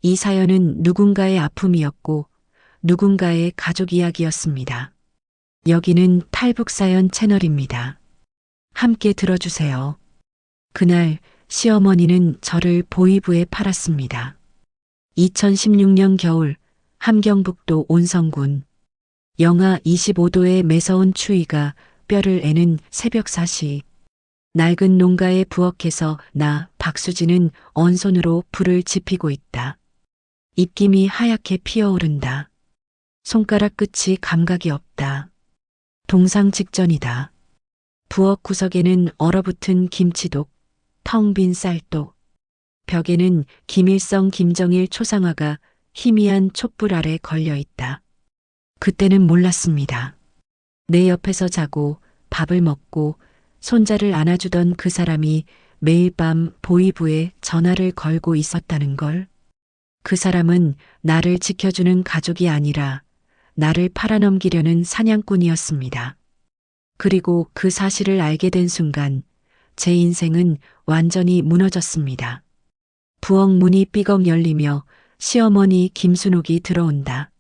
이 사연은 누군가의 아픔이었고 누군가의 가족 이야기였습니다. 여기는 탈북사연 채널입니다. 함께 들어주세요. 그날 시어머니는 저를 보이부에 팔았습니다. 2016년 겨울 함경북도 온성군. 영하 25도의 매서운 추위가 뼈를 애는 새벽 4시. 낡은 농가의 부엌에서 나 박수진은 언손으로 불을 지피고 있다. 입김이 하얗게 피어오른다. 손가락 끝이 감각이 없다. 동상 직전이다. 부엌 구석에는 얼어붙은 김치독, 텅 빈 쌀독. 벽에는 김일성 김정일 초상화가 희미한 촛불 아래 걸려 있다. 그때는 몰랐습니다. 내 옆에서 자고 밥을 먹고 손자를 안아주던 그 사람이 매일 밤 보이부에 전화를 걸고 있었다는 걸. 그 사람은 나를 지켜주는 가족이 아니라 나를 팔아넘기려는 사냥꾼이었습니다. 그리고 그 사실을 알게 된 순간 제 인생은 완전히 무너졌습니다. 부엌 문이 삐걱 열리며 시어머니 김순옥이 들어온다.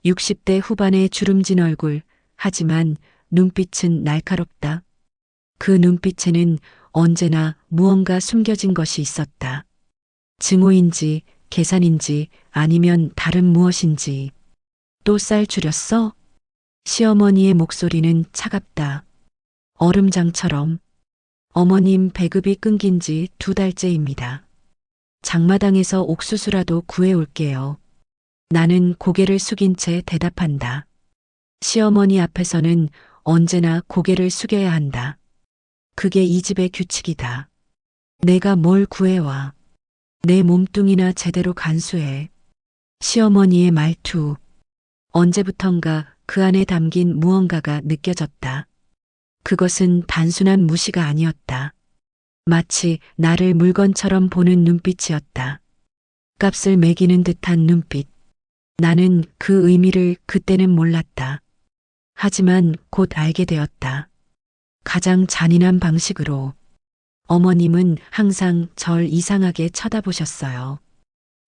60대 후반의 주름진 얼굴, 하지만 눈빛은 날카롭다. 그 눈빛에는 언제나 무언가 숨겨진 것이 있었다. 증오인지 계산인지 아니면 다른 무엇인지. 또 쌀 줄였어? 시어머니의 목소리는 차갑다. 얼음장처럼. 어머님 배급이 끊긴 지 2달째입니다. 장마당에서 옥수수라도 구해올게요. 나는 고개를 숙인 채 대답한다. 시어머니 앞에서는 언제나 고개를 숙여야 한다. 그게 이 집의 규칙이다. 내가 뭘 구해와. 내 몸뚱이나 제대로 간수해. 시어머니의 말투. 언제부턴가 그 안에 담긴 무언가가 느껴졌다. 그것은 단순한 무시가 아니었다. 마치 나를 물건처럼 보는 눈빛이었다. 값을 매기는 듯한 눈빛. 나는 그 의미를 그때는 몰랐다. 하지만 곧 알게 되었다. 가장 잔인한 방식으로. 어머님은 항상 절 이상하게 쳐다보셨어요.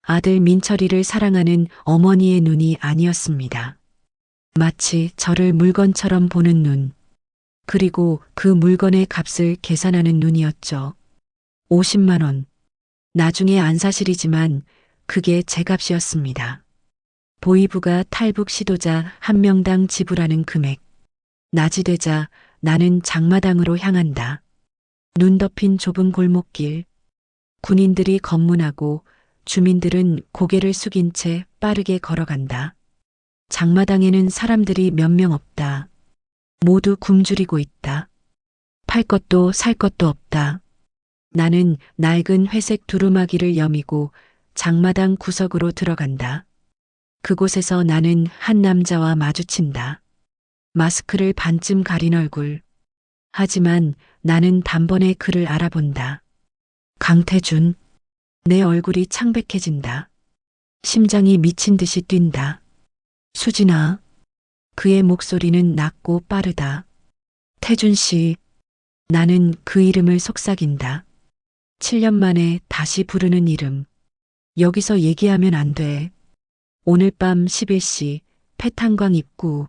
아들 민철이를 사랑하는 어머니의 눈이 아니었습니다. 마치 저를 물건처럼 보는 눈. 그리고 그 물건의 값을 계산하는 눈이었죠. 50만 원. 나중에 안 사실이지만 그게 제 값이었습니다. 보이부가 탈북 시도자 한 명당 지불하는 금액. 낮이 되자 나는 장마당으로 향한다. 눈 덮인 좁은 골목길. 군인들이 검문하고 주민들은 고개를 숙인 채 빠르게 걸어간다. 장마당에는 사람들이 몇 명 없다. 모두 굶주리고 있다. 팔 것도 살 것도 없다. 나는 낡은 회색 두루마기를 여미고 장마당 구석으로 들어간다. 그곳에서 나는 한 남자와 마주친다. 마스크를 반쯤 가린 얼굴. 하지만 나는 단번에 그를 알아본다. 강태준. 내 얼굴이 창백해진다. 심장이 미친 듯이 뛴다. 수진아. 그의 목소리는 낮고 빠르다. 태준 씨. 나는 그 이름을 속삭인다. 7년 만에 다시 부르는 이름. 여기서 얘기하면 안 돼. 오늘 밤 11시 패탄광 입구.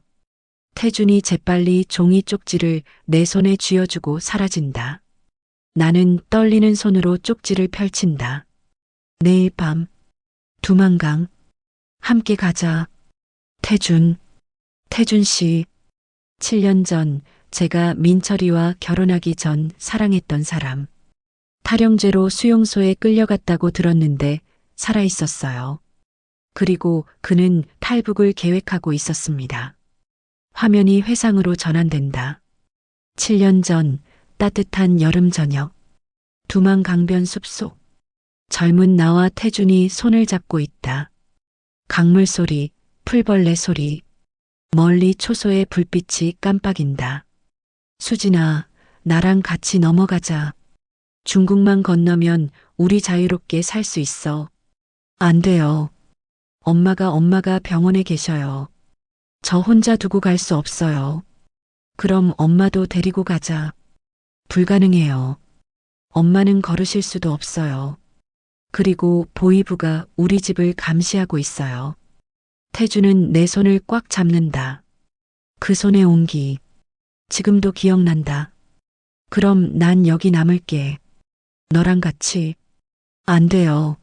태준이 재빨리 종이 쪽지를 내 손에 쥐어주고 사라진다. 나는 떨리는 손으로 쪽지를 펼친다. 내일 밤 두만강 함께 가자. 태준. 태준 씨. 7년 전 제가 민철이와 결혼하기 전 사랑했던 사람. 탈영죄로 수용소에 끌려갔다고 들었는데 살아 있었어요. 그리고 그는 탈북을 계획하고 있었습니다. 화면이 회상으로 전환된다. 7년 전 따뜻한 여름 저녁. 두만 강변 숲속. 젊은 나와 태준이 손을 잡고 있다. 강물 소리, 풀벌레 소리. 멀리 초소의 불빛이 깜빡인다. 수진아, 나랑 같이 넘어가자. 중국만 건너면 우리 자유롭게 살 수 있어. 안 돼요. 엄마가 병원에 계셔요. 저 혼자 두고 갈 수 없어요. 그럼 엄마도 데리고 가자. 불가능해요. 엄마는 걸으실 수도 없어요. 그리고 보이부가 우리 집을 감시하고 있어요. 태주는 내 손을 꽉 잡는다. 그 손의 온기. 지금도 기억난다. 그럼 난 여기 남을게. 너랑 같이. 안 돼요.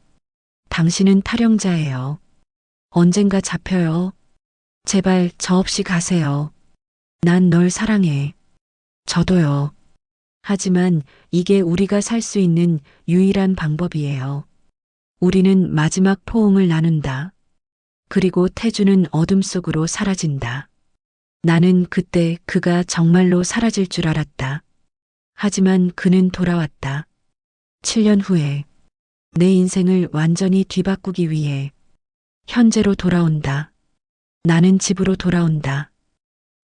당신은 탈영자예요. 언젠가 잡혀요. 제발 저 없이 가세요. 난 널 사랑해. 저도요. 하지만 이게 우리가 살 수 있는 유일한 방법이에요. 우리는 마지막 포옹을 나눈다. 그리고 태주는 어둠 속으로 사라진다. 나는 그때 그가 정말로 사라질 줄 알았다. 하지만 그는 돌아왔다. 7년 후에 내 인생을 완전히 뒤바꾸기 위해 현재로 돌아온다. 나는 집으로 돌아온다.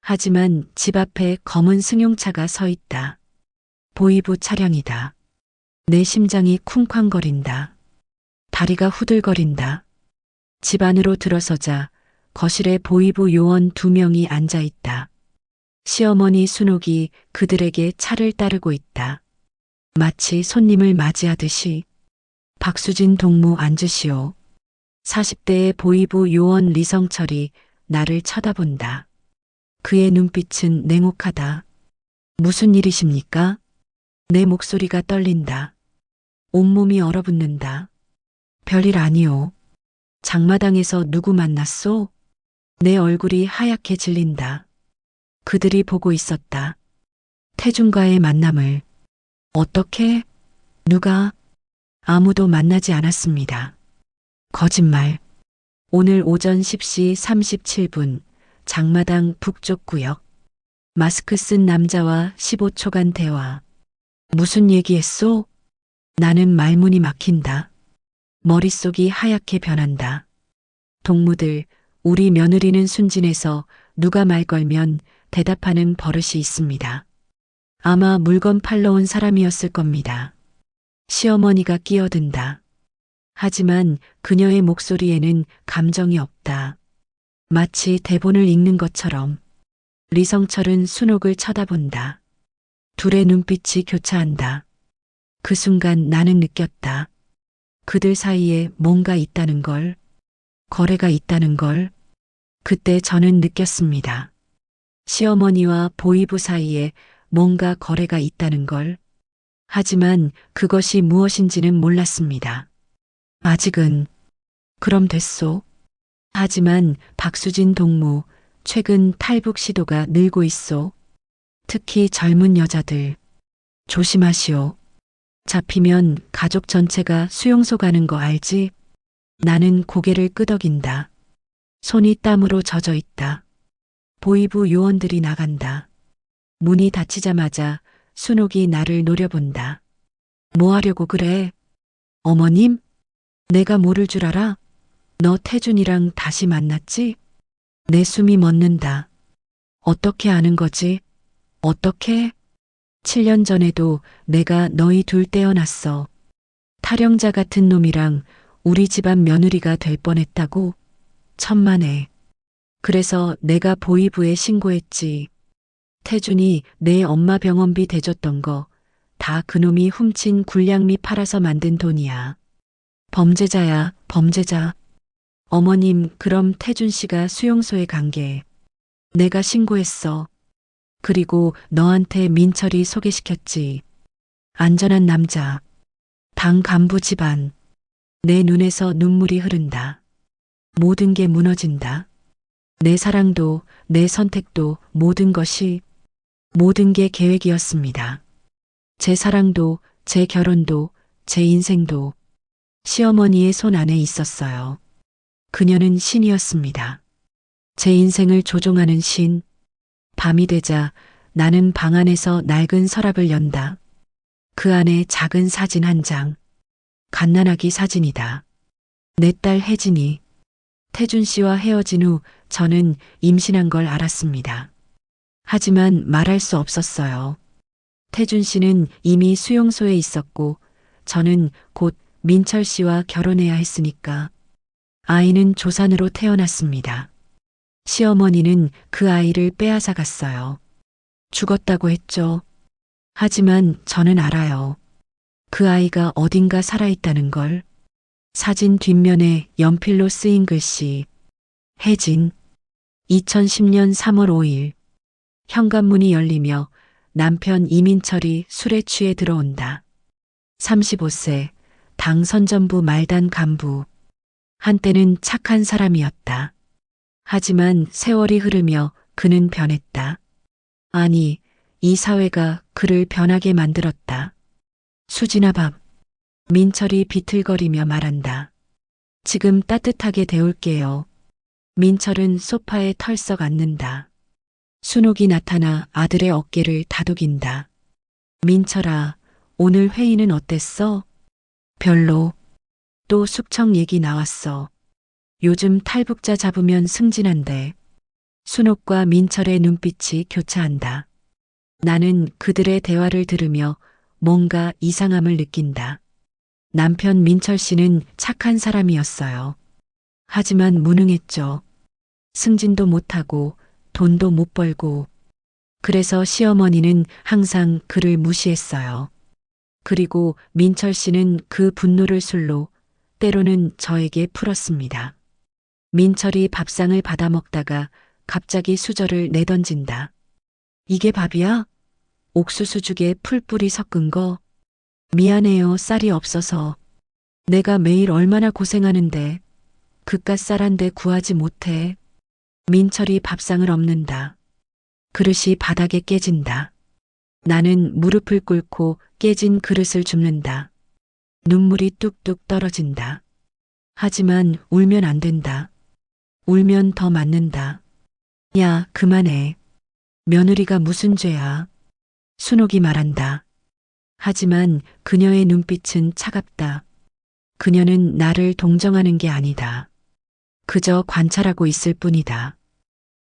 하지만 집 앞에 검은 승용차가 서 있다. 보이부 차량이다. 내 심장이 쿵쾅거린다. 다리가 후들거린다. 집 안으로 들어서자 거실에 보이부 요원 2명이 앉아 있다. 시어머니 순옥이 그들에게 차를 따르고 있다. 마치 손님을 맞이하듯이. 박수진 동무 앉으시오. 40대의 보이부 요원 리성철이 나를 쳐다본다. 그의 눈빛은 냉혹하다. 무슨 일이십니까? 내 목소리가 떨린다. 온몸이 얼어붙는다. 별일 아니오. 장마당에서 누구 만났소? 내 얼굴이 하얗게 질린다. 그들이 보고 있었다. 태준과의 만남을. 어떻게? 누가? 아무도 만나지 않았습니다. 거짓말. 오늘 오전 10시 37분 장마당 북쪽 구역. 마스크 쓴 남자와 15초간 대화. 무슨 얘기했소? 나는 말문이 막힌다. 머릿속이 하얗게 변한다. 동무들, 우리 며느리는 순진해서 누가 말 걸면 대답하는 버릇이 있습니다. 아마 물건 팔러 온 사람이었을 겁니다. 시어머니가 끼어든다. 하지만 그녀의 목소리에는 감정이 없다. 마치 대본을 읽는 것처럼. 리성철은 순옥을 쳐다본다. 둘의 눈빛이 교차한다. 그 순간 나는 느꼈다. 그들 사이에 뭔가 있다는 걸, 거래가 있다는 걸. 그때 저는 느꼈습니다. 시어머니와 보이부 사이에 뭔가 거래가 있다는 걸. 하지만 그것이 무엇인지는 몰랐습니다. 아직은. 그럼 됐소. 하지만 박수진 동무, 최근 탈북 시도가 늘고 있소. 특히 젊은 여자들. 조심하시오. 잡히면 가족 전체가 수용소 가는 거 알지? 나는 고개를 끄덕인다. 손이 땀으로 젖어 있다. 보이부 요원들이 나간다. 문이 닫히자마자 순옥이 나를 노려본다. 뭐 하려고 그래? 어머님? 내가 모를 줄 알아? 너 태준이랑 다시 만났지? 내 숨이 멎는다. 어떻게 아는 거지? 어떻게? 7년 전에도 내가 너희 둘 떼어놨어. 탈영자 같은 놈이랑 우리 집안 며느리가 될 뻔했다고? 천만에. 그래서 내가 보이부에 신고했지. 태준이 내 엄마 병원비 대줬던 거 다 그놈이 훔친 굴량미 팔아서 만든 돈이야. 범죄자야, 범죄자. 어머님, 그럼 태준 씨가 수용소에 간 게 내가 신고했어. 그리고 너한테 민철이 소개시켰지. 안전한 남자. 당 간부 집안. 내 눈에서 눈물이 흐른다. 모든 게 무너진다. 내 사랑도, 내 선택도, 모든 것이, 모든 게 계획이었습니다. 제 사랑도, 제 결혼도, 제 인생도 시어머니의 손 안에 있었어요. 그녀는 신이었습니다. 제 인생을 조종하는 신. 밤이 되자 나는 방 안에서 낡은 서랍을 연다. 그 안에 작은 사진 한 장. 갓난아기 사진이다. 내 딸 혜진이. 태준 씨와 헤어진 후 저는 임신한 걸 알았습니다. 하지만 말할 수 없었어요. 태준 씨는 이미 수용소에 있었고 저는 곧 민철 씨와 결혼해야 했으니까. 아이는 조산으로 태어났습니다. 시어머니는 그 아이를 빼앗아 갔어요. 죽었다고 했죠. 하지만 저는 알아요. 그 아이가 어딘가 살아있다는 걸. 사진 뒷면에 연필로 쓰인 글씨. 혜진. 2010년 3월 5일. 현관문이 열리며 남편 이민철이 술에 취해 들어온다. 35세, 당 선전부 말단 간부. 한때는 착한 사람이었다. 하지만 세월이 흐르며 그는 변했다. 아니, 이 사회가 그를 변하게 만들었다. 수진아 밥. 민철이 비틀거리며 말한다. 지금 따뜻하게 데울게요. 민철은 소파에 털썩 앉는다. 순옥이 나타나 아들의 어깨를 다독인다. 민철아, 오늘 회의는 어땠어? 별로. 또 숙청 얘기 나왔어. 요즘 탈북자 잡으면 승진한대. 순옥과 민철의 눈빛이 교차한다. 나는 그들의 대화를 들으며 뭔가 이상함을 느낀다. 남편 민철 씨는 착한 사람이었어요. 하지만 무능했죠. 승진도 못하고 돈도 못 벌고. 그래서 시어머니는 항상 그를 무시했어요. 그리고 민철 씨는 그 분노를 술로 때로는 저에게 풀었습니다. 민철이 밥상을 받아 먹다가 갑자기 수저를 내던진다. 이게 밥이야? 옥수수죽에 풀뿌리 섞은 거? 미안해요, 쌀이 없어서. 내가 매일 얼마나 고생하는데 그깟 쌀 한 대 구하지 못해. 민철이 밥상을 엎는다. 그릇이 바닥에 깨진다. 나는 무릎을 꿇고 깨진 그릇을 줍는다. 눈물이 뚝뚝 떨어진다. 하지만 울면 안 된다. 울면 더 맞는다. 야, 그만해. 며느리가 무슨 죄야. 순옥이 말한다. 하지만 그녀의 눈빛은 차갑다. 그녀는 나를 동정하는 게 아니다. 그저 관찰하고 있을 뿐이다.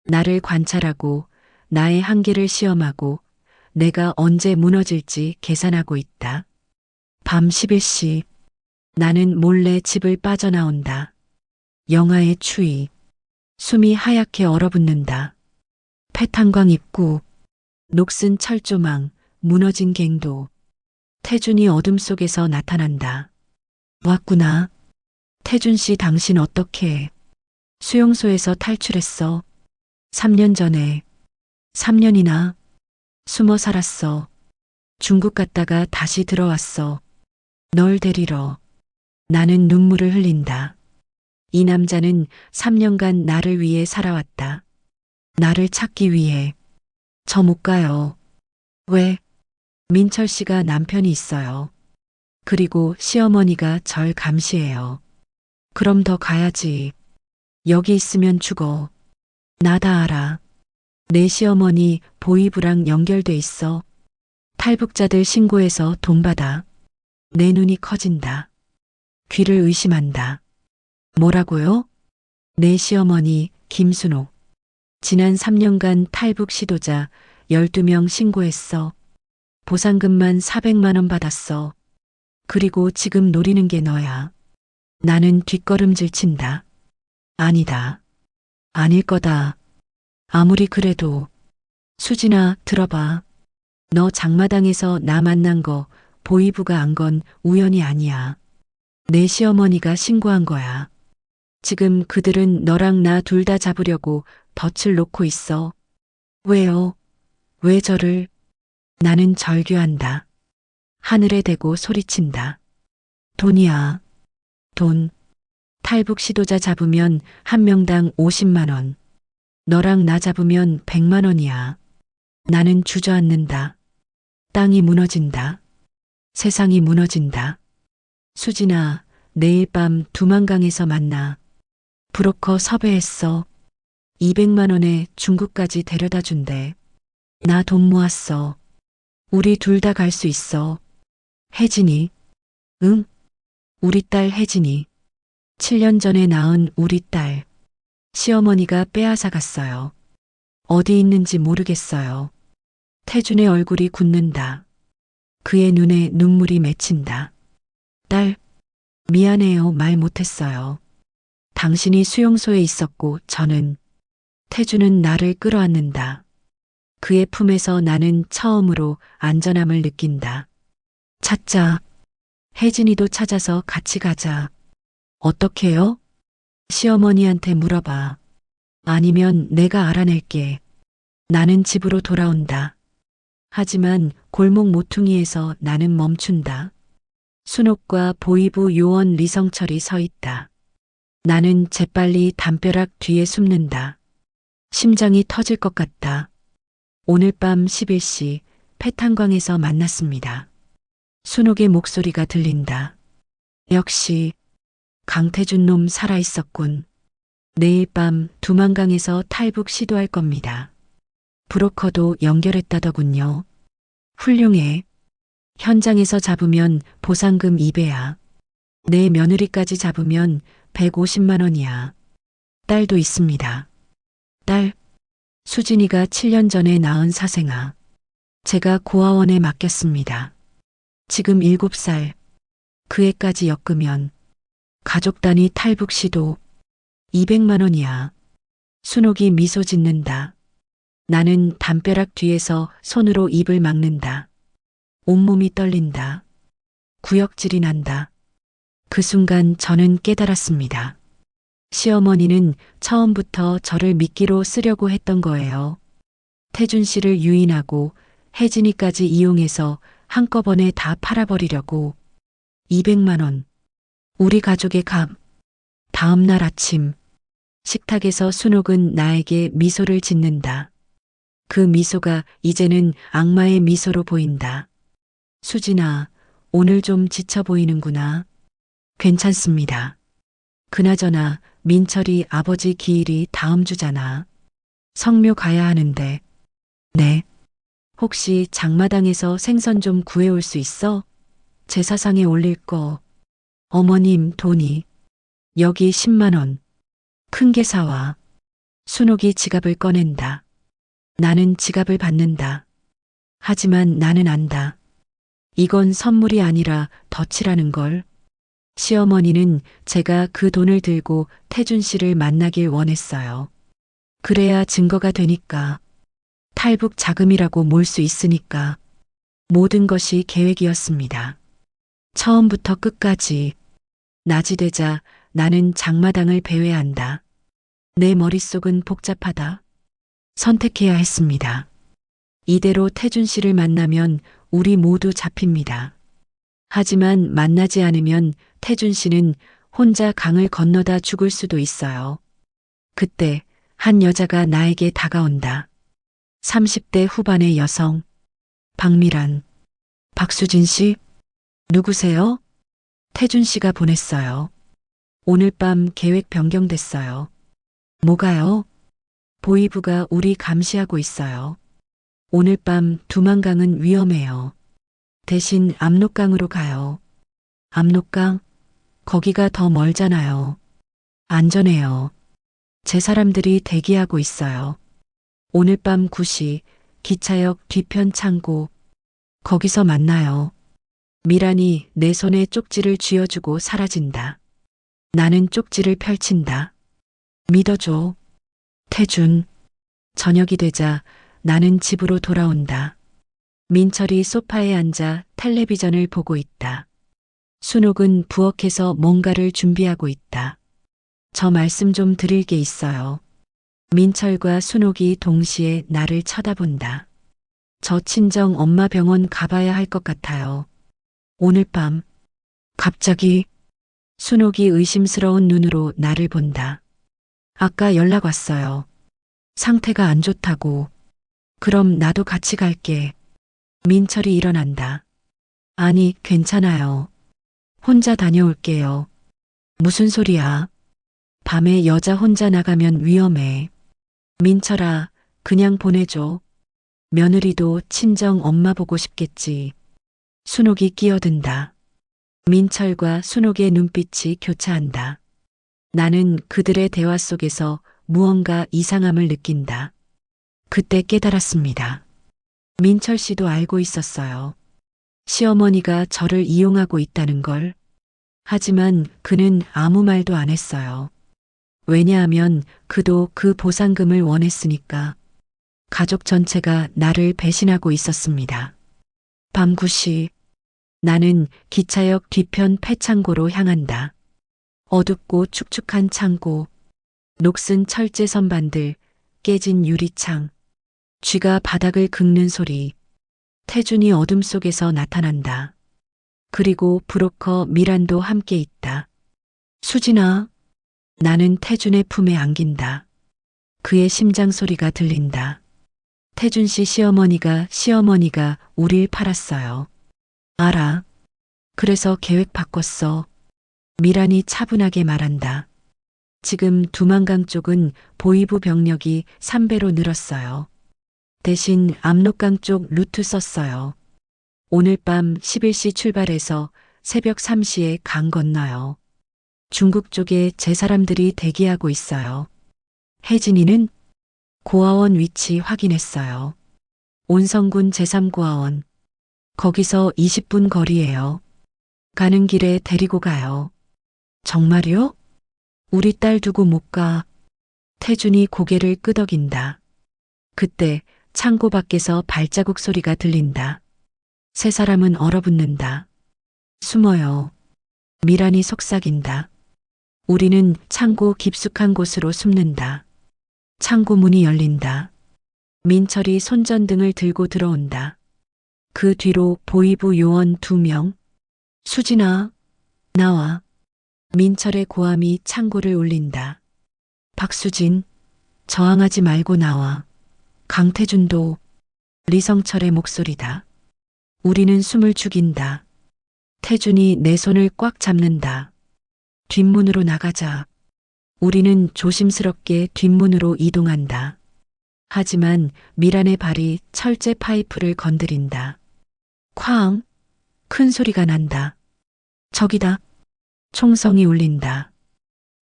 나를 관찰하고 나의 한계를 시험하고 내가 언제 무너질지 계산하고 있다. 밤 11시. 나는 몰래 집을 빠져나온다. 영하의 추위. 숨이 하얗게 얼어붙는다. 폐탄광 입구. 녹슨 철조망, 무너진 갱도. 태준이 어둠 속에서 나타난다. 왔구나. 태준 씨, 당신 어떻게 수용소에서 탈출했어? 3년 전에. 3년이나 숨어 살았어. 중국 갔다가 다시 들어왔어. 널 데리러. 나는 눈물을 흘린다. 이 남자는 3년간 나를 위해 살아왔다. 나를 찾기 위해. 저 못 가요. 왜? 민철 씨가 남편이 있어요. 그리고 시어머니가 절 감시해요. 그럼 더 가야지. 여기 있으면 죽어. 나 다 알아. 내 시어머니 보이부랑 연결돼 있어. 탈북자들 신고해서 돈 받아. 내 눈이 커진다. 귀를 의심한다. 뭐라고요? 내 시어머니 김순옥. 지난 3년간 탈북 시도자 12명 신고했어. 보상금만 400만 원 받았어. 그리고 지금 노리는 게 너야. 나는 뒷걸음질 친다. 아니다. 아닐 거다. 아무리 그래도. 수진아, 들어봐. 너 장마당에서 나 만난 거 보이부가 안 건 우연이 아니야. 내 시어머니가 신고한 거야. 지금 그들은 너랑 나 둘 다 잡으려고 덫을 놓고 있어. 왜요? 왜 저를? 나는 절규한다. 하늘에 대고 소리친다. 돈이야. 돈. 탈북 시도자 잡으면 한 명당 50만 원. 너랑 나 잡으면 100만 원이야. 나는 주저앉는다. 땅이 무너진다. 세상이 무너진다. 수진아, 내일 밤 두만강에서 만나. 브로커 섭외했어. 200만 원에 중국까지 데려다 준대. 나 돈 모았어. 우리 둘 다 갈 수 있어. 혜진이. 응? 우리 딸 혜진이. 7년 전에 낳은 우리 딸. 시어머니가 빼앗아 갔어요. 어디 있는지 모르겠어요. 태준의 얼굴이 굳는다. 그의 눈에 눈물이 맺힌다. 딸, 미안해요. 말 못했어요. 당신이 수용소에 있었고 저는. 태준은 나를 끌어안는다. 그의 품에서 나는 처음으로 안전함을 느낀다. 찾자. 혜진이도 찾아서 같이 가자. 어떻게요? 시어머니한테 물어봐. 아니면 내가 알아낼게. 나는 집으로 돌아온다. 하지만 골목 모퉁이에서 나는 멈춘다. 순옥과 보이부 요원 리성철이 서 있다. 나는 재빨리 담벼락 뒤에 숨는다. 심장이 터질 것 같다. 오늘 밤 11시 패탄광에서 만났습니다. 순옥의 목소리가 들린다. 역시 강태준 놈 살아있었군. 내일 밤 두만강에서 탈북 시도할 겁니다. 브로커도 연결했다더군요. 훌륭해. 현장에서 잡으면 보상금 2배야. 내 며느리까지 잡으면 150만 원이야. 딸도 있습니다. 딸, 수진이가 7년 전에 낳은 사생아. 제가 고아원에 맡겼습니다. 지금 7살. 그 애까지 엮으면 가족 단위 탈북 시도 200만 원이야. 순옥이 미소 짓는다. 나는 담벼락 뒤에서 손으로 입을 막는다. 온몸이 떨린다. 구역질이 난다. 그 순간 저는 깨달았습니다. 시어머니는 처음부터 저를 미끼로 쓰려고 했던 거예요. 태준 씨를 유인하고 혜진이까지 이용해서 한꺼번에 다 팔아버리려고. 200만 원. 우리 가족의 값. 다음 날 아침 식탁에서 순옥은 나에게 미소를 짓는다. 그 미소가 이제는 악마의 미소로 보인다. 수진아, 오늘 좀 지쳐 보이는구나. 괜찮습니다. 그나저나 민철이 아버지 기일이 다음 주잖아. 성묘 가야 하는데. 네. 혹시 장마당에서 생선 좀 구해올 수 있어? 제사상에 올릴 거. 어머님 돈이. 여기 10만 원. 큰 게 사와. 순옥이 지갑을 꺼낸다. 나는 지갑을 받는다. 하지만 나는 안다. 이건 선물이 아니라 덫이라는 걸. 시어머니는 제가 그 돈을 들고 태준 씨를 만나길 원했어요. 그래야 증거가 되니까. 탈북 자금이라고 몰 수 있으니까. 모든 것이 계획이었습니다. 처음부터 끝까지. 낮이 되자 나는 장마당을 배회한다. 내 머릿속은 복잡하다. 선택해야 했습니다. 이대로 태준 씨를 만나면 우리 모두 잡힙니다. 하지만 만나지 않으면 태준 씨는 혼자 강을 건너다 죽을 수도 있어요. 그때 한 여자가 나에게 다가온다. 30대 후반의 여성. 박미란. 박수진 씨? 누구세요? 태준 씨가 보냈어요. 오늘 밤 계획 변경됐어요. 뭐가요? 보이부가 우리 감시하고 있어요. 오늘 밤 두만강은 위험해요. 대신 압록강으로 가요. 압록강? 거기가 더 멀잖아요. 안전해요. 제 사람들이 대기하고 있어요. 오늘 밤 9시 기차역 뒤편 창고. 거기서 만나요. 미란이 내 손에 쪽지를 쥐어주고 사라진다. 나는 쪽지를 펼친다. 믿어줘. 태준. 저녁이 되자 나는 집으로 돌아온다. 민철이 소파에 앉아 텔레비전을 보고 있다. 순옥은 부엌에서 뭔가를 준비하고 있다. 저 말씀 좀 드릴 게 있어요. 민철과 순옥이 동시에 나를 쳐다본다. 저 친정 엄마 병원 가봐야 할 것 같아요. 오늘 밤. 갑자기 순옥이 의심스러운 눈으로 나를 본다. 아까 연락 왔어요. 상태가 안 좋다고. 그럼 나도 같이 갈게. 민철이 일어난다. 아니, 괜찮아요. 혼자 다녀올게요. 무슨 소리야? 밤에 여자 혼자 나가면 위험해. 민철아, 그냥 보내줘. 며느리도 친정 엄마 보고 싶겠지. 순옥이 끼어든다. 민철과 순옥의 눈빛이 교차한다. 나는 그들의 대화 속에서 무언가 이상함을 느낀다. 그때 깨달았습니다. 민철 씨도 알고 있었어요. 시어머니가 저를 이용하고 있다는 걸. 하지만 그는 아무 말도 안 했어요. 왜냐하면 그도 그 보상금을 원했으니까. 가족 전체가 나를 배신하고 있었습니다. 밤 9시 나는 기차역 뒤편 폐창고로 향한다. 어둡고 축축한 창고, 녹슨 철제 선반들, 깨진 유리창, 쥐가 바닥을 긁는 소리. 태준이 어둠 속에서 나타난다. 그리고 브로커 미란도 함께 있다. 수진아. 나는 태준의 품에 안긴다. 그의 심장 소리가 들린다. 태준 씨 시어머니가 우릴 팔았어요. 알아. 그래서 계획 바꿨어. 미란이 차분하게 말한다. 지금 두만강 쪽은 보이부 병력이 3배로 늘었어요. 대신 압록강 쪽 루트 썼어요. 오늘 밤 11시 출발해서 새벽 3시에 강 건너요. 중국 쪽에 제 사람들이 대기하고 있어요. 혜진이는 고아원 위치 확인했어요. 온성군 제3고아원. 거기서 20분 거리예요. 가는 길에 데리고 가요. 정말요? 우리 딸 두고 못 가. 태준이 고개를 끄덕인다. 그때 창고 밖에서 발자국 소리가 들린다. 세 사람은 얼어붙는다. 숨어요. 미란이 속삭인다. 우리는 창고 깊숙한 곳으로 숨는다. 창고 문이 열린다. 민철이 손전등을 들고 들어온다. 그 뒤로 보이부 요원 2명. 수진아, 나와. 민철의 고함이 창고를 울린다. 박수진, 저항하지 말고 나와. 강태준도. 리성철의 목소리다. 우리는 숨을 죽인다. 태준이 내 손을 꽉 잡는다. 뒷문으로 나가자. 우리는 조심스럽게 뒷문으로 이동한다. 하지만 미란의 발이 철제 파이프를 건드린다. 쾅! 큰 소리가 난다. 저기다. 총성이 울린다.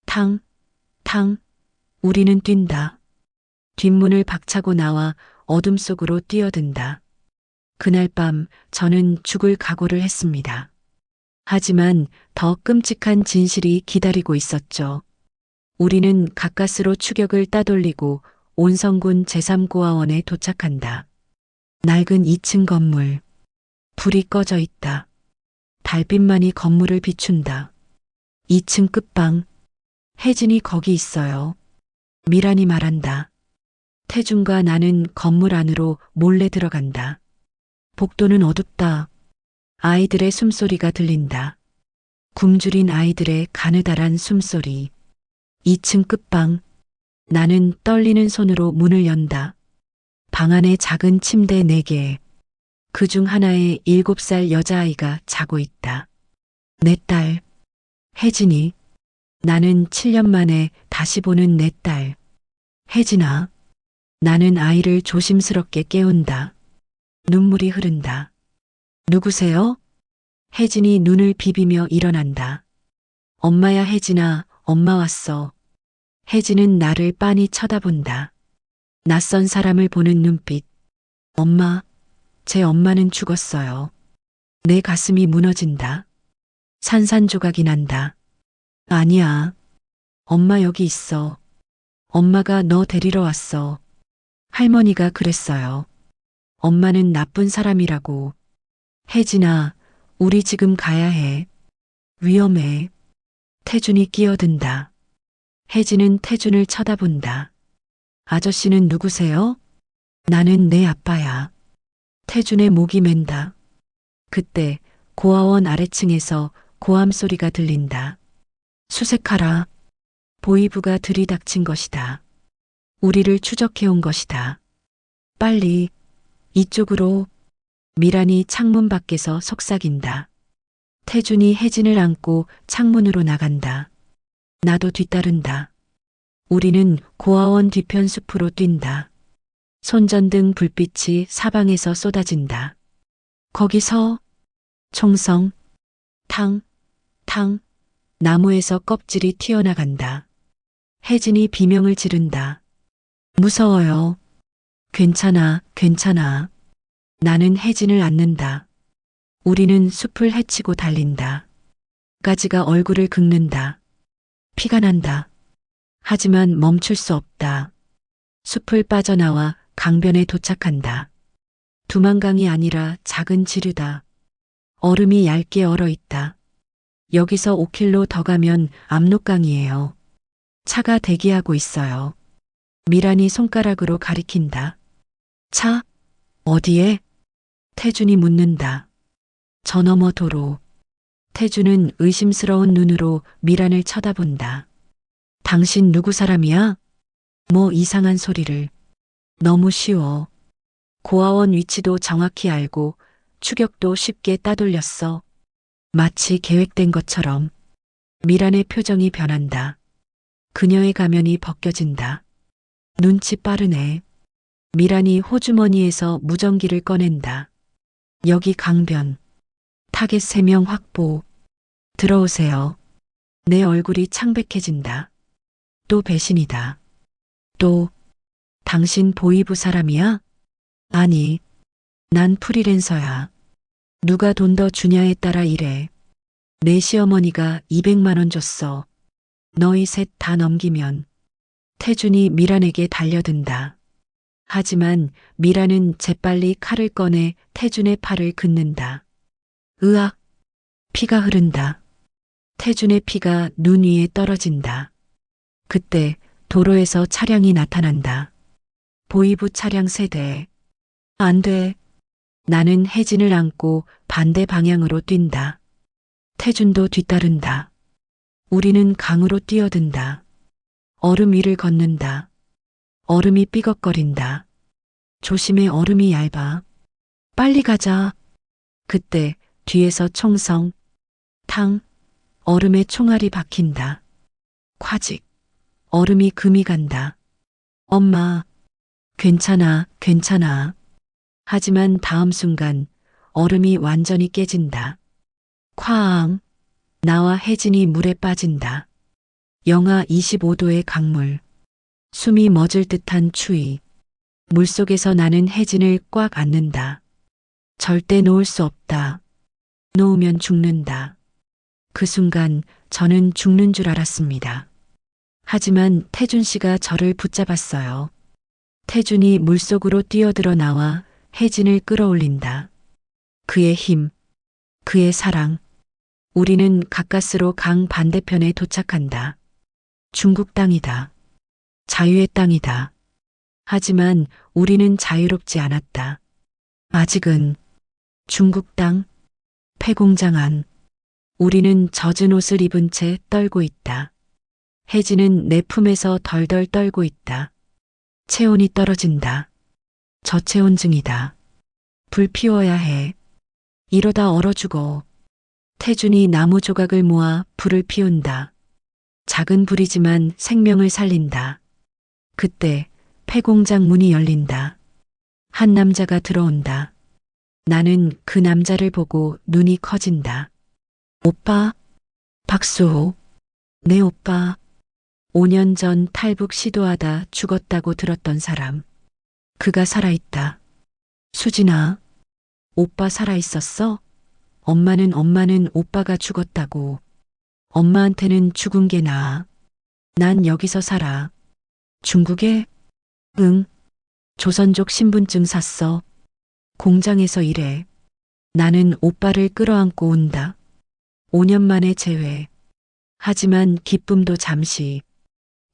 탕! 탕! 우리는 뛴다. 뒷문을 박차고 나와 어둠 속으로 뛰어든다. 그날 밤 저는 죽을 각오를 했습니다. 하지만 더 끔찍한 진실이 기다리고 있었죠. 우리는 가까스로 추격을 따돌리고 온성군 제3고아원에 도착한다. 낡은 2층 건물. 불이 꺼져 있다. 달빛만이 건물을 비춘다. 2층 끝방. 혜진이 거기 있어요. 미란이 말한다. 태준과 나는 건물 안으로 몰래 들어간다. 복도는 어둡다. 아이들의 숨소리가 들린다. 굶주린 아이들의 가느다란 숨소리. 2층 끝방. 나는 떨리는 손으로 문을 연다. 방 안에 작은 침대 4개. 그중 하나에 7살 여자아이가 자고 있다. 내 딸. 혜진이. 나는 7년 만에 다시 보는 내 딸. 혜진아. 나는 아이를 조심스럽게 깨운다. 눈물이 흐른다. 누구세요? 혜진이 눈을 비비며 일어난다. 엄마야 혜진아, 엄마 왔어. 혜진은 나를 빤히 쳐다본다. 낯선 사람을 보는 눈빛. 엄마, 제 엄마는 죽었어요. 내 가슴이 무너진다. 산산조각이 난다. 아니야. 엄마 여기 있어. 엄마가 너 데리러 왔어. 할머니가 그랬어요. 엄마는 나쁜 사람이라고. 혜진아, 우리 지금 가야 해. 위험해. 태준이 끼어든다. 혜진은 태준을 쳐다본다. 아저씨는 누구세요? 나는 내 아빠야. 태준의 목이 맨다. 그때 고아원 아래층에서 고함 소리가 들린다. 수색하라. 보이부가 들이닥친 것이다. 우리를 추적해온 것이다. 빨리 이쪽으로. 미란이 창문 밖에서 속삭인다. 태준이 혜진을 안고 창문으로 나간다. 나도 뒤따른다. 우리는 고아원 뒤편 숲으로 뛴다. 손전등 불빛이 사방에서 쏟아진다. 거기서 총성, 탕, 탕, 나무에서 껍질이 튀어나간다. 혜진이 비명을 지른다. 무서워요. 괜찮아, 괜찮아. 나는 혜진을 안는다. 우리는 숲을 헤치고 달린다. 가지가 얼굴을 긁는다. 피가 난다. 하지만 멈출 수 없다. 숲을 빠져나와 강변에 도착한다. 두만강이 아니라 작은 지류다. 얼음이 얇게 얼어 있다. 여기서 5km 더 가면 압록강이에요. 차가 대기하고 있어요. 미란이 손가락으로 가리킨다. 차? 어디에? 태준이 묻는다. 저 너머 도로. 태준은 의심스러운 눈으로 미란을 쳐다본다. 당신 누구 사람이야? 뭐 이상한 소리를. 너무 쉬워. 고아원 위치도 정확히 알고 추격도 쉽게 따돌렸어. 마치 계획된 것처럼. 미란의 표정이 변한다. 그녀의 가면이 벗겨진다. 눈치 빠르네. 미란이 호주머니에서 무전기를 꺼낸다. 여기 강변. 타겟 3명 확보. 들어오세요. 내 얼굴이 창백해진다. 또 배신이다. 또, 당신 보이부 사람이야? 아니, 난 프리랜서야. 누가 돈 더 주냐에 따라 일해. 내 시어머니가 200만 원 줬어. 너희 셋 다 넘기면. 태준이 미란에게 달려든다. 하지만 미란은 재빨리 칼을 꺼내 태준의 팔을 긋는다. 으악! 피가 흐른다. 태준의 피가 눈 위에 떨어진다. 그때 도로에서 차량이 나타난다. 보이부 차량 세대. 안 돼. 나는 혜진을 안고 반대 방향으로 뛴다. 태준도 뒤따른다. 우리는 강으로 뛰어든다. 얼음 위를 걷는다. 얼음이 삐걱거린다. 조심해, 얼음이 얇아. 빨리 가자. 그때 뒤에서 총성, 탕, 얼음에 총알이 박힌다. 콰직, 얼음이 금이 간다. 엄마, 괜찮아, 괜찮아. 하지만 다음 순간 얼음이 완전히 깨진다. 쾅, 나와 혜진이 물에 빠진다. 영하 25도의 강물. 숨이 멎을 듯한 추위. 물속에서 나는 혜진을 꽉 안는다. 절대 놓을 수 없다. 놓으면 죽는다. 그 순간 저는 죽는 줄 알았습니다. 하지만 태준 씨가 저를 붙잡았어요. 태준이 물속으로 뛰어들어 나와 혜진을 끌어올린다. 그의 힘, 그의 사랑. 우리는 가까스로 강 반대편에 도착한다. 중국 땅이다. 자유의 땅이다. 하지만 우리는 자유롭지 않았다. 아직은 중국 땅, 폐공장 안. 우리는 젖은 옷을 입은 채 떨고 있다. 혜진은 내 품에서 덜덜 떨고 있다. 체온이 떨어진다. 저체온증이다. 불 피워야 해. 이러다 얼어 죽어. 태준이 나무 조각을 모아 불을 피운다. 작은 불이지만 생명을 살린다. 그때 폐공장 문이 열린다. 한 남자가 들어온다. 나는 그 남자를 보고 눈이 커진다. 오빠? 박수호. 내 오빠. 5년 전 탈북 시도하다 죽었다고 들었던 사람. 그가 살아있다. 수진아, 오빠 살아있었어? 엄마는 오빠가 죽었다고. 엄마한테는 죽은 게 나아. 난 여기서 살아. 중국에? 응. 조선족 신분증 샀어. 공장에서 일해. 나는 오빠를 끌어안고 온다. 5년 만에 재회. 하지만 기쁨도 잠시.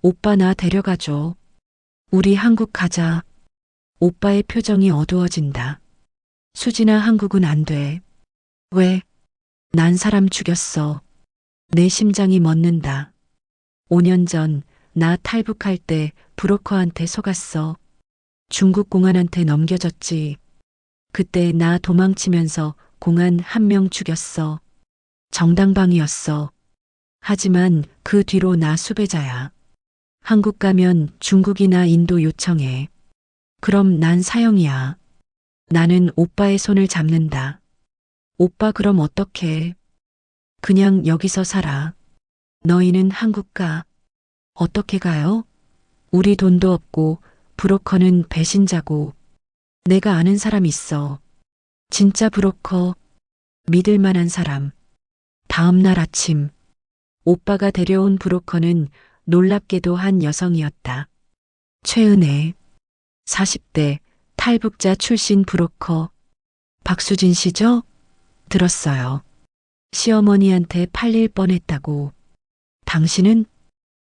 오빠 나 데려가줘. 우리 한국 가자. 오빠의 표정이 어두워진다. 수진아, 한국은 안 돼. 왜? 난 사람 죽였어. 내 심장이 멎는다. 5년 전 나 탈북할 때 브로커한테 속았어. 중국 공안한테 넘겨졌지. 그때 나 도망치면서 공안 1명 죽였어. 정당방위였어. 하지만 그 뒤로 나 수배자야. 한국 가면 중국이나 인도 요청해. 그럼 난 사형이야. 나는 오빠의 손을 잡는다. 오빠 그럼 어떡해? 그냥 여기서 살아. 너희는 한국 가. 어떻게 가요? 우리 돈도 없고 브로커는 배신자고. 내가 아는 사람 있어. 진짜 브로커. 믿을 만한 사람. 다음 날 아침 오빠가 데려온 브로커는 놀랍게도 한 여성이었다. 최은혜. 40대 탈북자 출신 브로커. 박수진 씨죠? 들었어요. 시어머니한테 팔릴 뻔했다고. 당신은?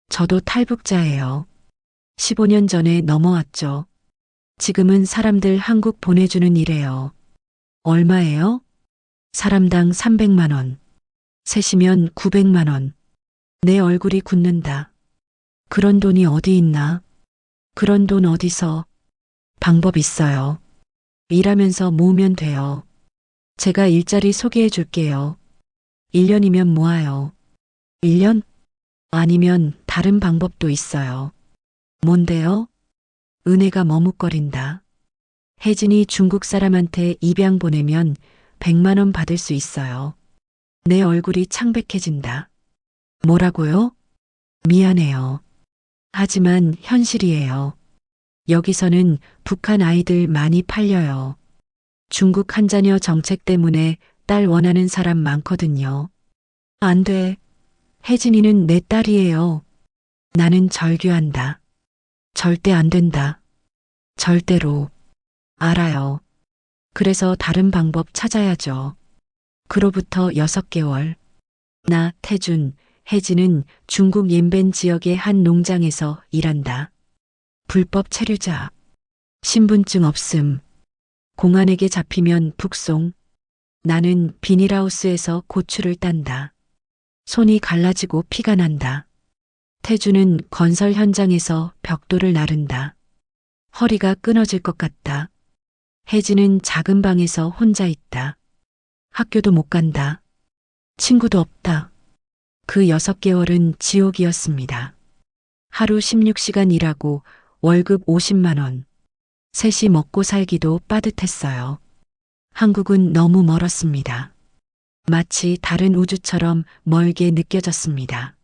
저도 탈북자예요. 15년 전에 넘어왔죠. 지금은 사람들 한국 보내주는 일이에요. 얼마예요? 사람당 300만 원. 셋이면 900만 원. 내 얼굴이 굳는다. 그런 돈이 어디 있나? 그런 돈 어디서? 방법 있어요. 일하면서 모으면 돼요. 제가 일자리 소개해 줄게요. 1년이면 모아요. 1년? 아니면 다른 방법도 있어요. 뭔데요? 은혜가 머뭇거린다. 혜진이 중국 사람한테 입양 보내면 100만 원 받을 수 있어요. 내 얼굴이 창백해진다. 뭐라고요? 미안해요. 하지만 현실이에요. 여기서는 북한 아이들 많이 팔려요. 중국 한 자녀 정책 때문에 딸 원하는 사람 많거든요. 안 돼. 혜진이는 내 딸이에요. 나는 절규한다. 절대 안 된다. 절대로. 알아요. 그래서 다른 방법 찾아야죠. 그로부터 6개월. 나, 태준, 혜진은 중국 옌벤 지역의 한 농장에서 일한다. 불법 체류자. 신분증 없음. 공안에게 잡히면 북송. 나는 비닐하우스에서 고추를 딴다. 손이 갈라지고 피가 난다. 태주는 건설 현장에서 벽돌을 나른다. 허리가 끊어질 것 같다. 혜진은 작은 방에서 혼자 있다. 학교도 못 간다. 친구도 없다. 그 6개월은 지옥이었습니다. 하루 16시간 일하고 월급 50만 원. 셋이 먹고 살기도 빠듯했어요. 한국은 너무 멀었습니다. 마치 다른 우주처럼 멀게 느껴졌습니다.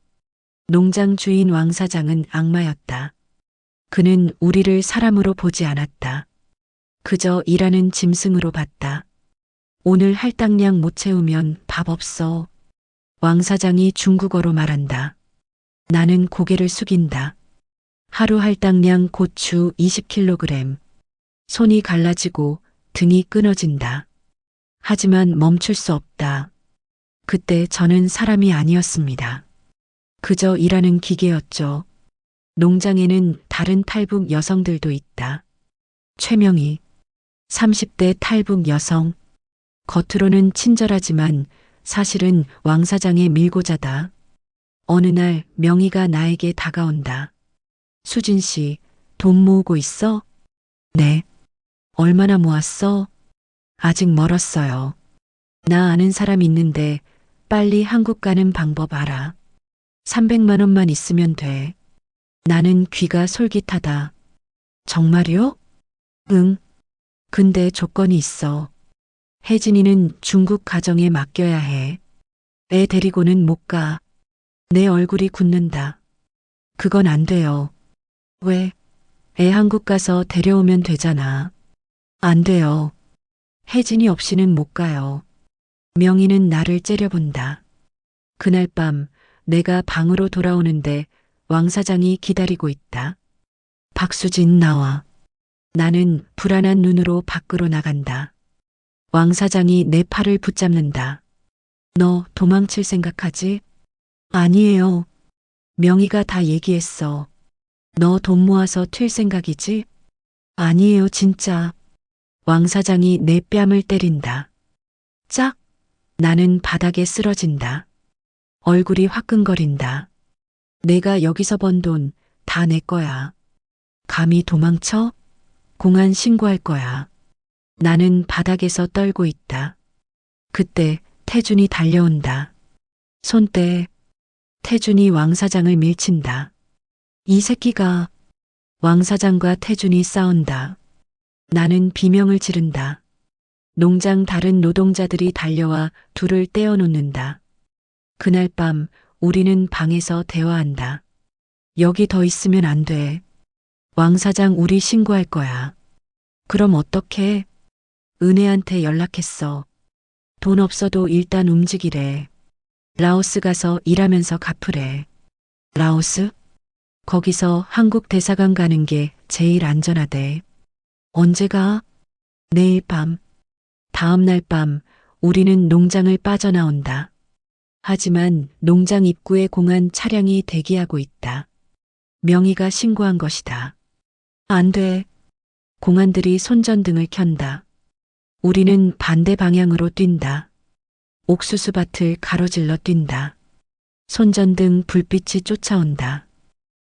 농장 주인 왕 사장은 악마였다. 그는 우리를 사람으로 보지 않았다. 그저 일하는 짐승으로 봤다. 오늘 할당량 못 채우면 밥 없어. 왕 사장이 중국어로 말한다. 나는 고개를 숙인다. 하루 할당량 고추 20kg. 손이 갈라지고 등이 끊어진다. 하지만 멈출 수 없다. 그때 저는 사람이 아니었습니다. 그저 일하는 기계였죠. 농장에는 다른 탈북 여성들도 있다. 최명희, 30대 탈북 여성. 겉으로는 친절하지만 사실은 왕 사장의 밀고자다. 어느 날 명희가 나에게 다가온다. 수진 씨, 돈 모으고 있어? 네. 얼마나 모았어? 아직 멀었어요. 나 아는 사람 있는데 빨리 한국 가는 방법 알아. 300만 원만 있으면 돼. 나는 귀가 솔깃하다. 정말요? 응. 근데 조건이 있어. 혜진이는 중국 가정에 맡겨야 해. 애 데리고는 못 가. 내 얼굴이 굳는다. 그건 안 돼요. 왜? 애 한국 가서 데려오면 되잖아. 안 돼요. 혜진이 없이는 못 가요. 명희는 나를 째려본다. 그날 밤 내가 방으로 돌아오는데 왕 사장이 기다리고 있다. 박수진 나와. 나는 불안한 눈으로 밖으로 나간다. 왕 사장이 내 팔을 붙잡는다. 너 도망칠 생각하지? 아니에요. 명희가 다 얘기했어. 너 돈 모아서 튈 생각이지? 아니에요, 진짜. 왕 사장이 내 뺨을 때린다. 짝! 나는 바닥에 쓰러진다. 얼굴이 화끈거린다. 내가 여기서 번 돈 다 내 거야. 감히 도망쳐? 공안 신고할 거야. 나는 바닥에서 떨고 있다. 그때 태준이 달려온다. 손 떼. 태준이 왕 사장을 밀친다. 이 새끼가. 왕 사장과 태준이 싸운다. 나는 비명을 지른다. 농장 다른 노동자들이 달려와 둘을 떼어놓는다. 그날 밤 우리는 방에서 대화한다. 여기 더 있으면 안 돼. 왕 사장 우리 신고할 거야. 그럼 어떡해? 은혜한테 연락했어. 돈 없어도 일단 움직이래. 라오스 가서 일하면서 갚으래. 라오스? 거기서 한국 대사관 가는 게 제일 안전하대. 언제 가? 내일 밤. 다음 날 밤 우리는 농장을 빠져나온다. 하지만 농장 입구에 공안 차량이 대기하고 있다. 명의가 신고한 것이다. 안 돼. 공안들이 손전등을 켠다. 우리는 반대 방향으로 뛴다. 옥수수밭을 가로질러 뛴다. 손전등 불빛이 쫓아온다.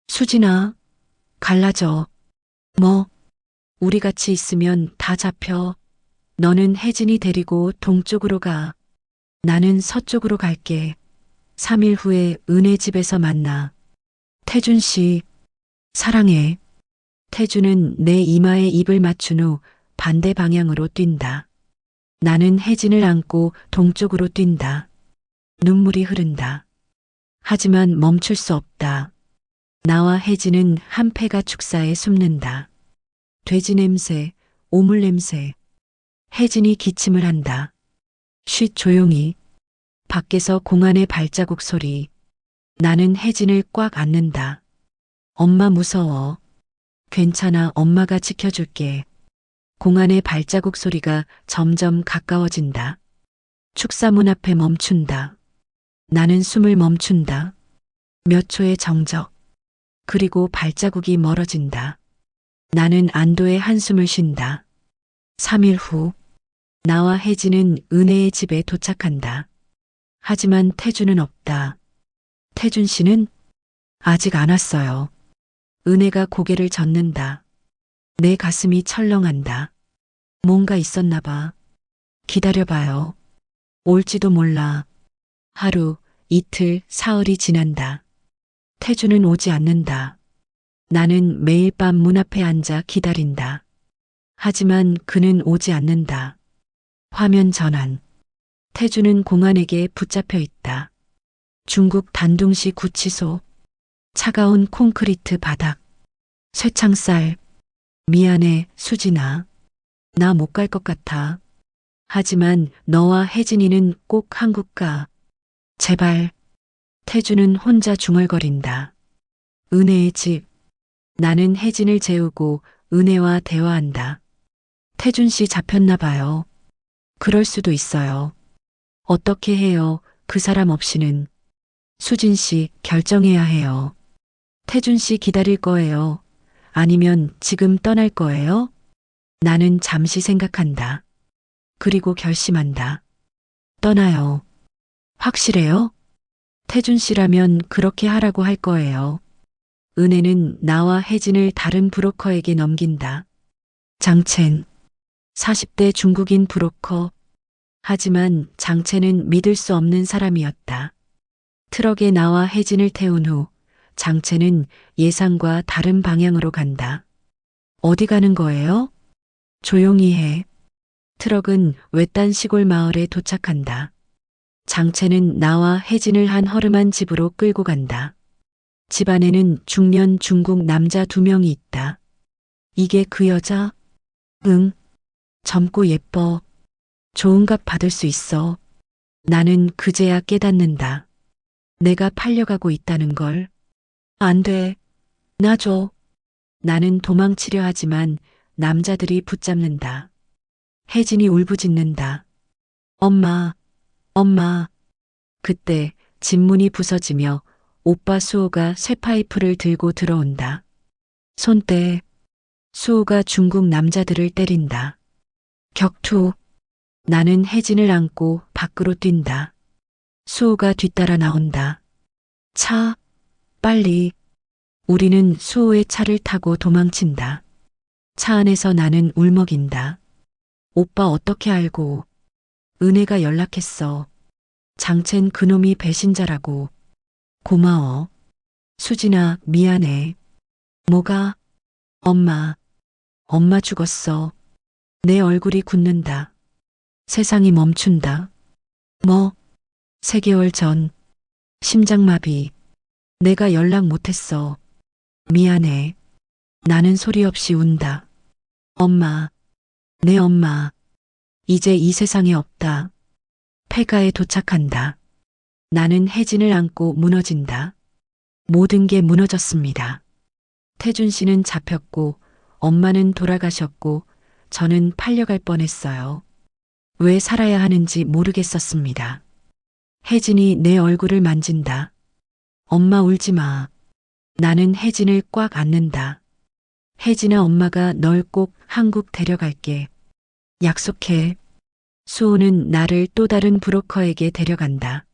수진아, 갈라져. 뭐, 우리 같이 있으면 다 잡혀. 너는 혜진이 데리고 동쪽으로 가. 나는 서쪽으로 갈게. 3일 후에 은혜 집에서 만나. 태준 씨, 사랑해. 태준은 내 이마에 입을 맞춘 후 반대 방향으로 뛴다. 나는 혜진을 안고 동쪽으로 뛴다. 눈물이 흐른다. 하지만 멈출 수 없다. 나와 혜진은 한 패가 축사에 숨는다. 돼지 냄새, 오물 냄새. 혜진이 기침을 한다. 쉿 조용히. 밖에서 공안의 발자국 소리. 나는 혜진을 꽉 안는다. 엄마 무서워. 괜찮아, 엄마가 지켜줄게. 공안의 발자국 소리가 점점 가까워진다. 축사문 앞에 멈춘다. 나는 숨을 멈춘다. 몇 초의 정적. 그리고 발자국이 멀어진다. 나는 안도의 한숨을 쉰다. 3일 후, 나와 혜진은 은혜의 집에 도착한다. 하지만 태준은 없다. 태준 씨는 아직 안 왔어요. 은혜가 고개를 젓는다. 내 가슴이 철렁한다. 뭔가 있었나 봐. 기다려봐요. 올지도 몰라. 하루, 이틀, 사흘이 지난다. 태준은 오지 않는다. 나는 매일 밤 문 앞에 앉아 기다린다. 하지만 그는 오지 않는다. 화면 전환. 태준은 공안에게 붙잡혀 있다. 중국 단둥시 구치소. 차가운 콘크리트 바닥. 쇠창살. 미안해, 수진아. 나 못 갈 것 같아. 하지만 너와 혜진이는 꼭 한국 가. 제발. 태준은 혼자 중얼거린다. 은혜의 집. 나는 혜진을 재우고 은혜와 대화한다. 태준 씨 잡혔나 봐요. 그럴 수도 있어요. 어떻게 해요, 그 사람 없이는. 수진 씨, 결정해야 해요. 태준 씨 기다릴 거예요. 아니면 지금 떠날 거예요? 나는 잠시 생각한다. 그리고 결심한다. 떠나요. 확실해요? 태준 씨라면 그렇게 하라고 할 거예요. 은혜는 나와 혜진을 다른 브로커에게 넘긴다. 장첸. 40대 중국인 브로커. 하지만 장첸은 믿을 수 없는 사람이었다. 트럭에 나와 혜진을 태운 후 장첸은 예상과 다른 방향으로 간다. 어디 가는 거예요? 조용히 해. 트럭은 외딴 시골 마을에 도착한다. 장첸은 나와 혜진을 한 허름한 집으로 끌고 간다. 집 안에는 중년 중국 남자 2명이 있다. 이게 그 여자? 응. 젊고 예뻐. 좋은 값 받을 수 있어. 나는 그제야 깨닫는다. 내가 팔려가고 있다는 걸. 안 돼. 나 줘. 나는 도망치려 하지만 남자들이 붙잡는다. 혜진이 울부짖는다. 엄마, 엄마. 그때 집 문이 부서지며 오빠 수호가 쇠파이프를 들고 들어온다. 손 떼. 수호가 중국 남자들을 때린다. 격투. 나는 혜진을 안고 밖으로 뛴다. 수호가 뒤따라 나온다. 차, 빨리. 우리는 수호의 차를 타고 도망친다. 차 안에서 나는 울먹인다. 오빠 어떻게 알고? 은혜가 연락했어. 장첸 그놈이 배신자라고. 고마워. 수진아, 미안해. 뭐가? 엄마. 엄마 죽었어. 내 얼굴이 굳는다. 세상이 멈춘다. 뭐? 3개월 전. 심장마비. 내가 연락 못했어. 미안해. 나는 소리 없이 운다. 엄마. 내 엄마. 이제 이 세상에 없다. 폐가에 도착한다. 나는 혜진을 안고 무너진다. 모든 게 무너졌습니다. 태준 씨는 잡혔고 엄마는 돌아가셨고 저는 팔려갈 뻔했어요. 왜 살아야 하는지 모르겠었습니다. 혜진이 내 얼굴을 만진다. 엄마 울지 마. 나는 혜진을 꽉 안는다. 혜진아, 엄마가 널 꼭 한국 데려갈게. 약속해. 수호는 나를 또 다른 브로커에게 데려간다.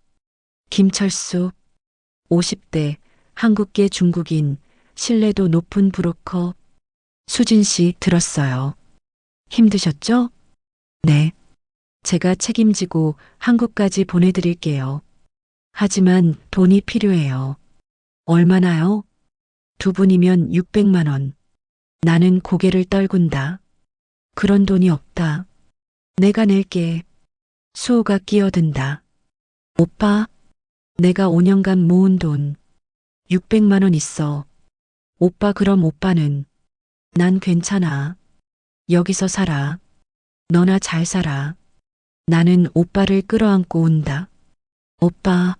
김철수, 50대, 한국계 중국인, 신뢰도 높은 브로커. 수진 씨 들었어요. 힘드셨죠? 네. 제가 책임지고 한국까지 보내드릴게요. 하지만 돈이 필요해요. 얼마나요? 두 분이면 600만 원. 나는 고개를 떨군다. 그런 돈이 없다. 내가 낼게. 수호가 끼어든다. 오빠, 내가 5년간 모은 돈 600만 원 있어. 오빠, 그럼 오빠는? 난 괜찮아. 여기서 살아. 너나 잘 살아. 나는 오빠를 끌어안고 운다. 오빠,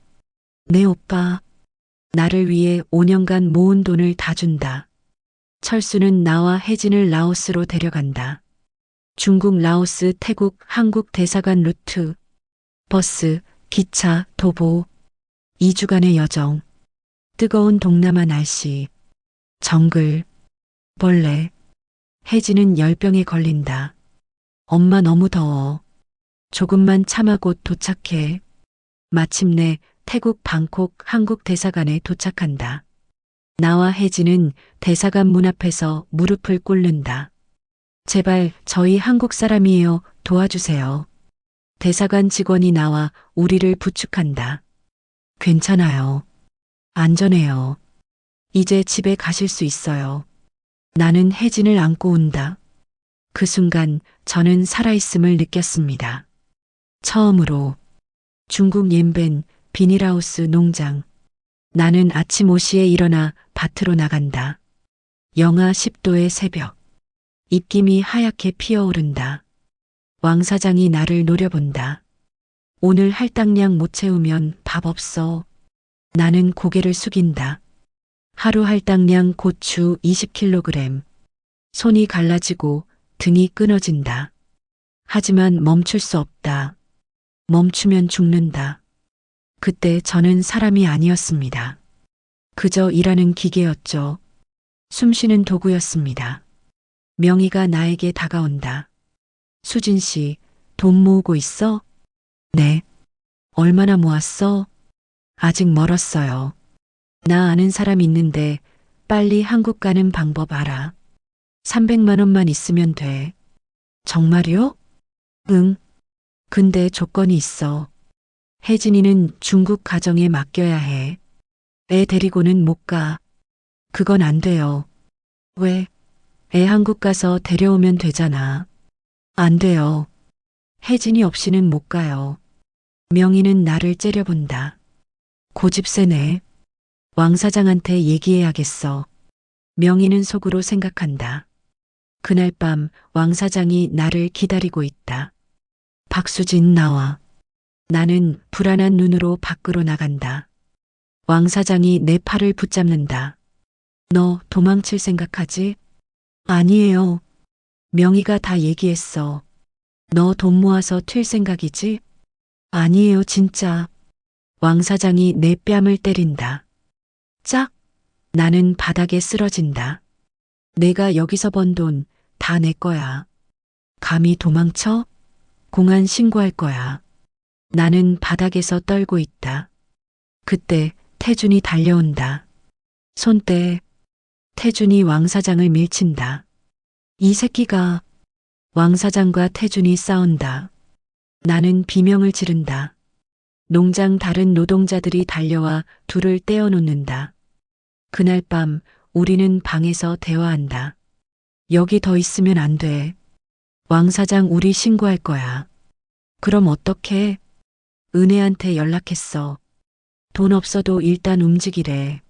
내 오빠. 나를 위해 5년간 모은 돈을 다 준다. 철수는 나와 혜진을 라오스로 데려간다. 중국, 라오스, 태국, 한국 대사관 루트. 버스, 기차, 도보. 2주간의 여정. 뜨거운 동남아 날씨. 정글. 벌레. 혜진은 열병에 걸린다. 엄마, 너무 더워. 조금만 참아, 곧 도착해. 마침내 태국 방콕 한국 대사관에 도착한다. 나와 혜진은 대사관 문 앞에서 무릎을 꿇는다. 제발, 저희 한국 사람이에요. 도와주세요. 대사관 직원이 나와 우리를 부축한다. 괜찮아요. 안전해요. 이제 집에 가실 수 있어요. 나는 혜진을 안고 운다. 그 순간 저는 살아있음을 느꼈습니다. 처음으로. 중국 옌벤 비닐하우스 농장. 나는 아침 5시에 일어나 밭으로 나간다. 영하 10도의 새벽. 입김이 하얗게 피어오른다. 왕 사장이 나를 노려본다. 오늘 할당량 못 채우면 밥 없어. 나는 고개를 숙인다. 하루 할당량 고추 20kg. 손이 갈라지고 등이 끊어진다. 하지만 멈출 수 없다. 멈추면 죽는다. 그때 저는 사람이 아니었습니다. 그저 일하는 기계였죠. 숨쉬는 도구였습니다. 명희가 나에게 다가온다. 수진 씨, 돈 모으고 있어? 네. 얼마나 모았어? 아직 멀었어요. 나 아는 사람 있는데 빨리 한국 가는 방법 알아. 300만 원만 있으면 돼. 정말요? 응. 근데 조건이 있어. 혜진이는 중국 가정에 맡겨야 해. 애 데리고는 못 가. 그건 안 돼요. 왜? 애 한국 가서 데려오면 되잖아. 안 돼요. 혜진이 없이는 못 가요. 명희는 나를 째려본다. 고집세네. 왕 사장한테 얘기해야겠어. 명희는 속으로 생각한다. 그날 밤 왕 사장이 나를 기다리고 있다. 박수진, 나와. 나는 불안한 눈으로 밖으로 나간다. 왕 사장이 내 팔을 붙잡는다. 너 도망칠 생각하지? 아니에요. 명희가 다 얘기했어. 너 돈 모아서 튈 생각이지? 아니에요, 진짜. 왕 사장이 내 뺨을 때린다. 짝! 나는 바닥에 쓰러진다. 내가 여기서 번 돈 다 내 거야. 감히 도망쳐? 공안 신고할 거야. 나는 바닥에서 떨고 있다. 그때 태준이 달려온다. 손 떼. 태준이 왕 사장을 밀친다. 이 새끼가. 왕 사장과 태준이 싸운다. 나는 비명을 지른다. 농장 다른 노동자들이 달려와 둘을 떼어놓는다. 그날 밤 우리는 방에서 대화한다. 여기 더 있으면 안 돼. 왕 사장 우리 신고할 거야. 그럼 어떡해? 은혜한테 연락했어. 돈 없어도 일단 움직이래.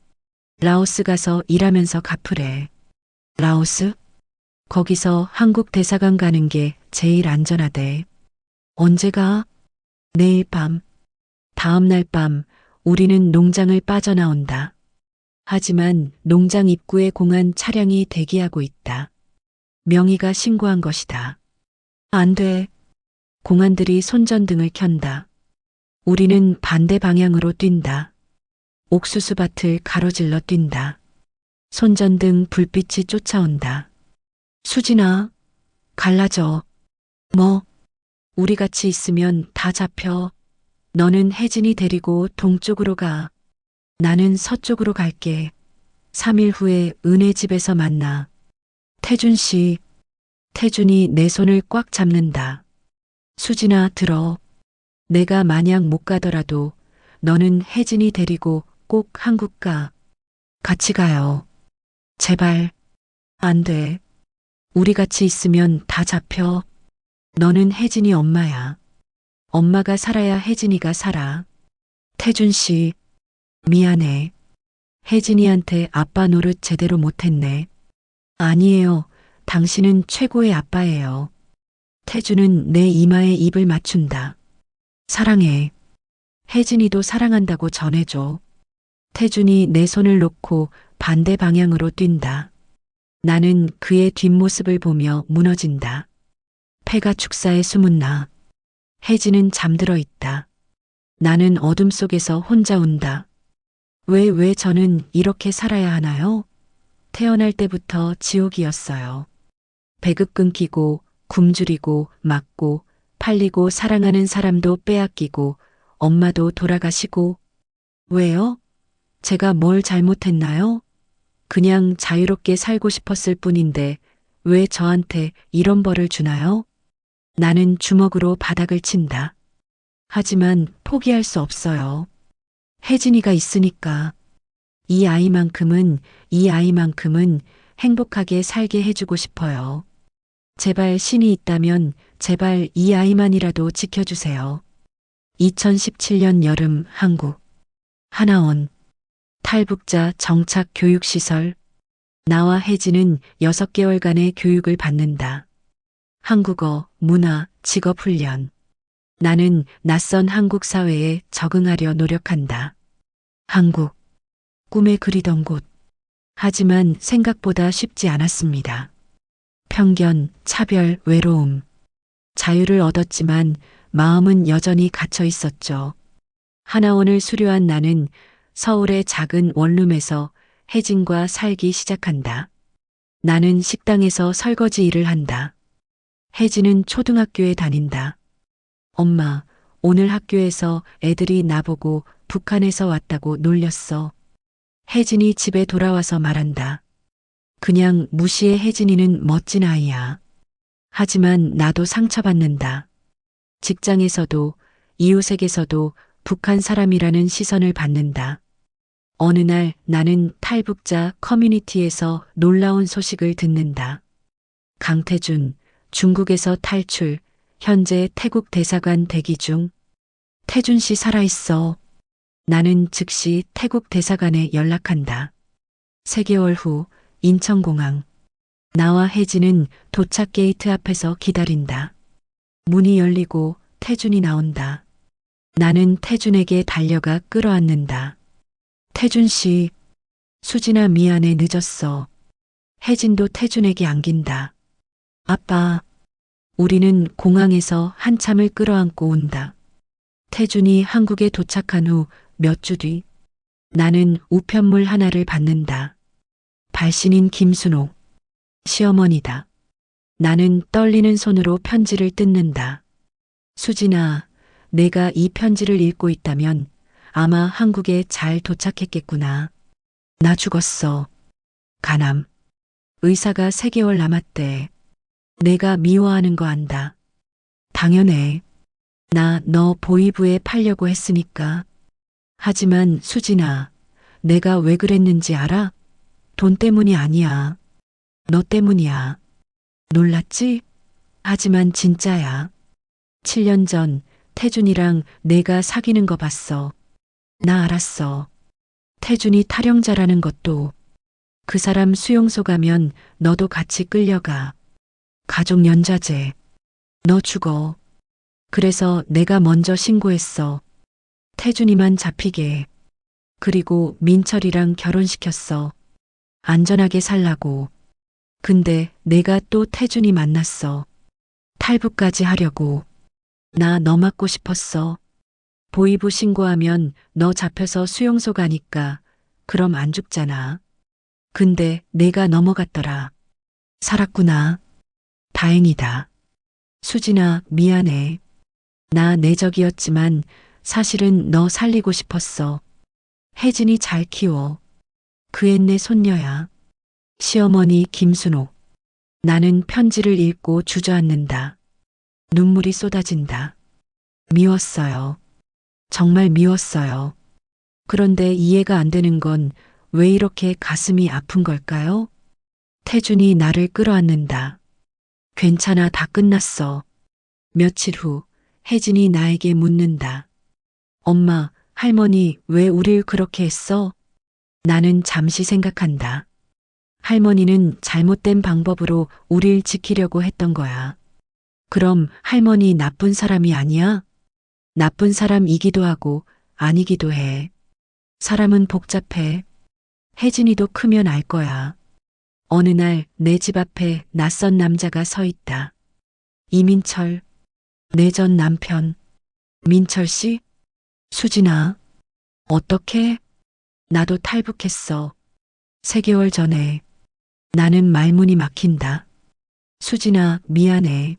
라오스 가서 일하면서 갚으래. 라오스? 거기서 한국 대사관 가는 게 제일 안전하대. 언제 가? 내일 밤. 다음 날 밤 우리는 농장을 빠져나온다. 하지만 농장 입구에 공안 차량이 대기하고 있다. 명희가 신고한 것이다. 안 돼. 공안들이 손전등을 켠다. 우리는 반대 방향으로 뛴다. 옥수수밭을 가로질러 뛴다. 손전등 불빛이 쫓아온다. 수진아, 갈라져. 뭐? 우리 같이 있으면 다 잡혀. 너는 혜진이 데리고 동쪽으로 가. 나는 서쪽으로 갈게. 3일 후에 은혜 집에서 만나. 태준 씨. 태준이 내 손을 꽉 잡는다. 수진아, 들어. 내가 만약 못 가더라도 너는 혜진이 데리고 꼭 한국 가. 같이 가요. 제발. 안 돼. 우리 같이 있으면 다 잡혀. 너는 혜진이 엄마야. 엄마가 살아야 혜진이가 살아. 태준 씨, 미안해. 혜진이한테 아빠 노릇 제대로 못했네. 아니에요. 당신은 최고의 아빠예요. 태준은 내 이마에 입을 맞춘다. 사랑해. 혜진이도 사랑한다고 전해줘. 태준이 내 손을 놓고 반대 방향으로 뛴다. 나는 그의 뒷모습을 보며 무너진다. 폐가 축사에 숨은나. 혜진은 잠들어 있다. 나는 어둠 속에서 혼자 운다. 왜 저는 이렇게 살아야 하나요? 태어날 때부터 지옥이었어요. 배급 끊기고, 굶주리고, 맞고, 팔리고 사랑하는 사람도 빼앗기고, 엄마도 돌아가시고. 왜요? 제가 뭘 잘못했나요? 그냥 자유롭게 살고 싶었을 뿐인데, 왜 저한테 이런 벌을 주나요? 나는 주먹으로 바닥을 친다. 하지만 포기할 수 없어요. 혜진이가 있으니까. 이 아이만큼은 행복하게 살게 해주고 싶어요. 제발 신이 있다면 제발 이 아이만이라도 지켜주세요. 2017년 여름 한국. 하나원. 탈북자 정착 교육시설. 나와 혜진은 6개월간의 교육을 받는다. 한국어, 문화, 직업훈련. 나는 낯선 한국 사회에 적응하려 노력한다. 한국. 꿈에 그리던 곳. 하지만 생각보다 쉽지 않았습니다. 편견, 차별, 외로움. 자유를 얻었지만 마음은 여전히 갇혀 있었죠. 하나원을 수료한 나는 서울의 작은 원룸에서 혜진과 살기 시작한다. 나는 식당에서 설거지 일을 한다. 혜진은 초등학교에 다닌다. 엄마, 오늘 학교에서 애들이 나보고 북한에서 왔다고 놀렸어. 혜진이 집에 돌아와서 말한다. 그냥 무시해. 혜진이는 멋진 아이야. 하지만 나도 상처받는다. 직장에서도 이웃에게서도 북한 사람이라는 시선을 받는다. 어느 날 나는 탈북자 커뮤니티에서 놀라운 소식을 듣는다. 강태준, 중국에서 탈출, 현재 태국 대사관 대기 중. 태준 씨 살아있어. 나는 즉시 태국 대사관에 연락한다. 3개월 후 인천공항. 나와 혜진은 도착 게이트 앞에서 기다린다. 문이 열리고 태준이 나온다. 나는 태준에게 달려가 끌어안는다. 태준 씨, 수진아 미안해 늦었어. 혜진도 태준에게 안긴다. 아빠, 우리는 공항에서 한참을 끌어안고 온다. 태준이 한국에 도착한 후 몇 주 뒤, 나는 우편물 하나를 받는다. 발신인 김순옥, 시어머니다. 나는 떨리는 손으로 편지를 뜯는다. 수진아, 내가 이 편지를 읽고 있다면 아마 한국에 잘 도착했겠구나. 나 죽었어. 가남. 의사가 3개월 남았대. 내가 미워하는 거 안다. 당연해. 나 너 보이부에 팔려고 했으니까. 하지만 수진아, 내가 왜 그랬는지 알아? 돈 때문이 아니야. 너 때문이야. 놀랐지? 하지만 진짜야. 7년 전 태준이랑 내가 사귀는 거 봤어. 나 알았어. 태준이 탈영자라는 것도. 그 사람 수용소 가면 너도 같이 끌려가. 가족 연좌제. 너 죽어. 그래서 내가 먼저 신고했어. 태준이만 잡히게. 그리고 민철이랑 결혼시켰어. 안전하게 살라고. 근데 내가 또 태준이 만났어. 탈북까지 하려고. 나 너 맞고 싶었어. 보이부 신고하면 너 잡혀서 수용소 가니까 그럼 안 죽잖아. 근데 내가 넘어갔더라. 살았구나. 다행이다. 수진아, 미안해. 나 내적이었지만 사실은 너 살리고 싶었어. 혜진이 잘 키워. 그 애 내 손녀야. 시어머니 김순옥. 나는 편지를 읽고 주저앉는다. 눈물이 쏟아진다. 미웠어요. 정말 미웠어요. 그런데 이해가 안 되는 건 왜 이렇게 가슴이 아픈 걸까요? 태준이 나를 끌어안는다. 괜찮아, 다 끝났어. 며칠 후 혜진이 나에게 묻는다. 엄마, 할머니 왜 우릴 그렇게 했어? 나는 잠시 생각한다. 할머니는 잘못된 방법으로 우릴 지키려고 했던 거야. 그럼 할머니 나쁜 사람이 아니야? 나쁜 사람이기도 하고 아니기도 해. 사람은 복잡해. 혜진이도 크면 알 거야. 어느 날 내 집 앞에 낯선 남자가 서 있다. 이민철, 내 전 남편. 민철 씨? 수진아, 어떻게? 나도 탈북했어. 3개월 전에. 나는 말문이 막힌다. 수진아, 미안해.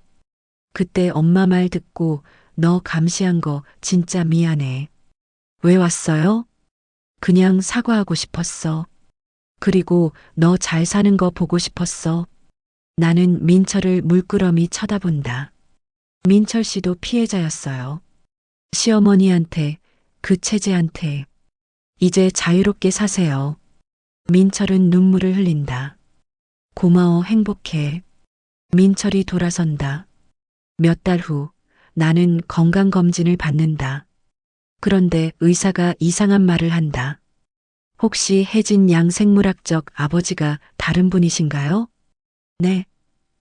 그때 엄마 말 듣고 너 감시한 거 진짜 미안해. 왜 왔어요? 그냥 사과하고 싶었어. 그리고 너 잘 사는 거 보고 싶었어. 나는 민철을 물끄러미 쳐다본다. 민철 씨도 피해자였어요. 시어머니한테, 그 체제한테. 이제 자유롭게 사세요. 민철은 눈물을 흘린다. 고마워, 행복해. 민철이 돌아선다. 몇 달 후 나는 건강검진을 받는다. 그런데 의사가 이상한 말을 한다. 혹시 혜진 양 생물학적 아버지가 다른 분이신가요? 네.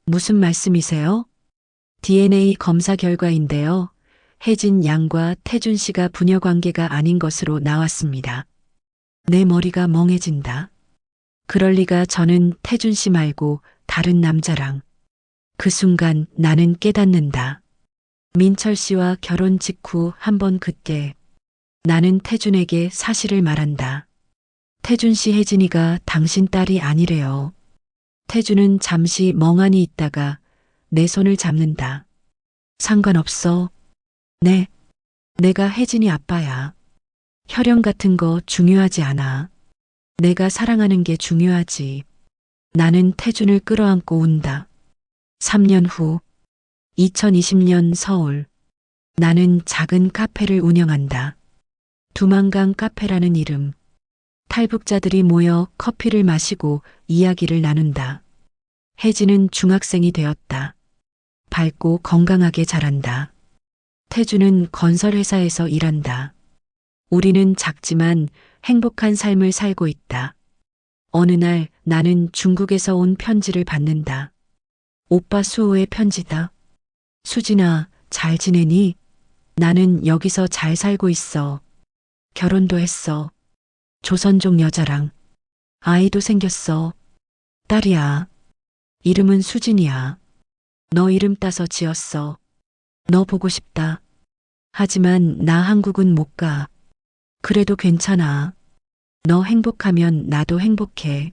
무슨 말씀이세요? DNA 검사 결과인데요. 혜진 양과 태준 씨가 부녀 관계가 아닌 것으로 나왔습니다. 내 머리가 멍해진다. 그럴 리가. 저는 태준 씨 말고 다른 남자랑. 그 순간 나는 깨닫는다. 민철 씨와 결혼 직후 한 번 그때 나는 태준에게 사실을 말한다. 태준 씨, 혜진이가 당신 딸이 아니래요. 태준은 잠시 멍하니 있다가 내 손을 잡는다. 상관없어. 네. 내가 혜진이 아빠야. 혈연 같은 거 중요하지 않아. 내가 사랑하는 게 중요하지. 나는 태준을 끌어안고 운다. 3년 후 2020년 서울. 나는 작은 카페를 운영한다. 두만강 카페라는 이름. 탈북자들이 모여 커피를 마시고 이야기를 나눈다. 혜진은 중학생이 되었다. 밝고 건강하게 자란다. 태준은 건설회사에서 일한다. 우리는 작지만 행복한 삶을 살고 있다. 어느 날 나는 중국에서 온 편지를 받는다. 오빠 수호의 편지다. 수진아, 잘 지내니? 나는 여기서 잘 살고 있어. 결혼도 했어. 조선족 여자랑. 아이도 생겼어. 딸이야. 이름은 수진이야. 너 이름 따서 지었어. 너 보고 싶다. 하지만 나 한국은 못 가. 그래도 괜찮아. 너 행복하면 나도 행복해.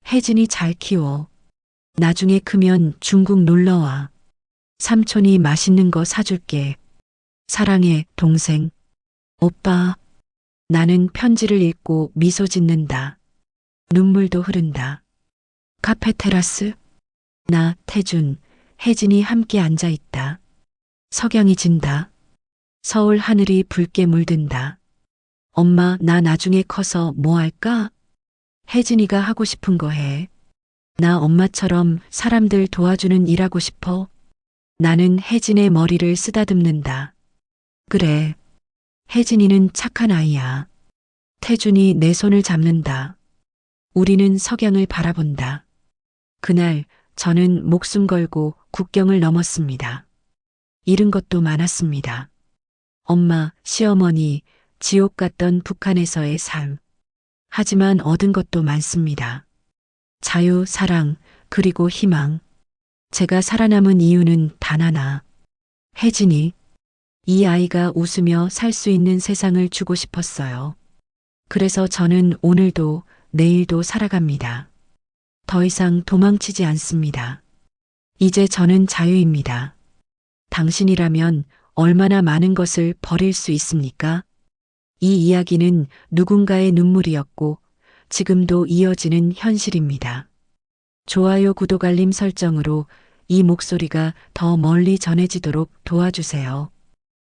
혜진이 잘 키워. 나중에 크면 중국 놀러와. 삼촌이 맛있는 거 사줄게. 사랑해, 동생. 오빠. 나는 편지를 읽고 미소 짓는다. 눈물도 흐른다. 카페 테라스. 나, 태준, 혜진이 함께 앉아 있다. 석양이 진다. 서울 하늘이 붉게 물든다. 엄마, 나 나중에 커서 뭐 할까? 혜진이가 하고 싶은 거 해. 나 엄마처럼 사람들 도와주는 일 하고 싶어. 나는 혜진의 머리를 쓰다듬는다. 그래. 혜진이는 착한 아이야. 태준이 내 손을 잡는다. 우리는 석양을 바라본다. 그날 저는 목숨 걸고 국경을 넘었습니다. 잃은 것도 많았습니다. 엄마, 시어머니, 지옥 같던 북한에서의 삶. 하지만 얻은 것도 많습니다. 자유, 사랑, 그리고 희망. 제가 살아남은 이유는 단 하나. 혜진이. 이 아이가 웃으며 살 수 있는 세상을 주고 싶었어요. 그래서 저는 오늘도 내일도 살아갑니다. 더 이상 도망치지 않습니다. 이제 저는 자유입니다. 당신이라면 얼마나 많은 것을 버릴 수 있습니까? 이 이야기는 누군가의 눈물이었고 지금도 이어지는 현실입니다. 좋아요, 구독, 알림 설정으로 이 목소리가 더 멀리 전해지도록 도와주세요.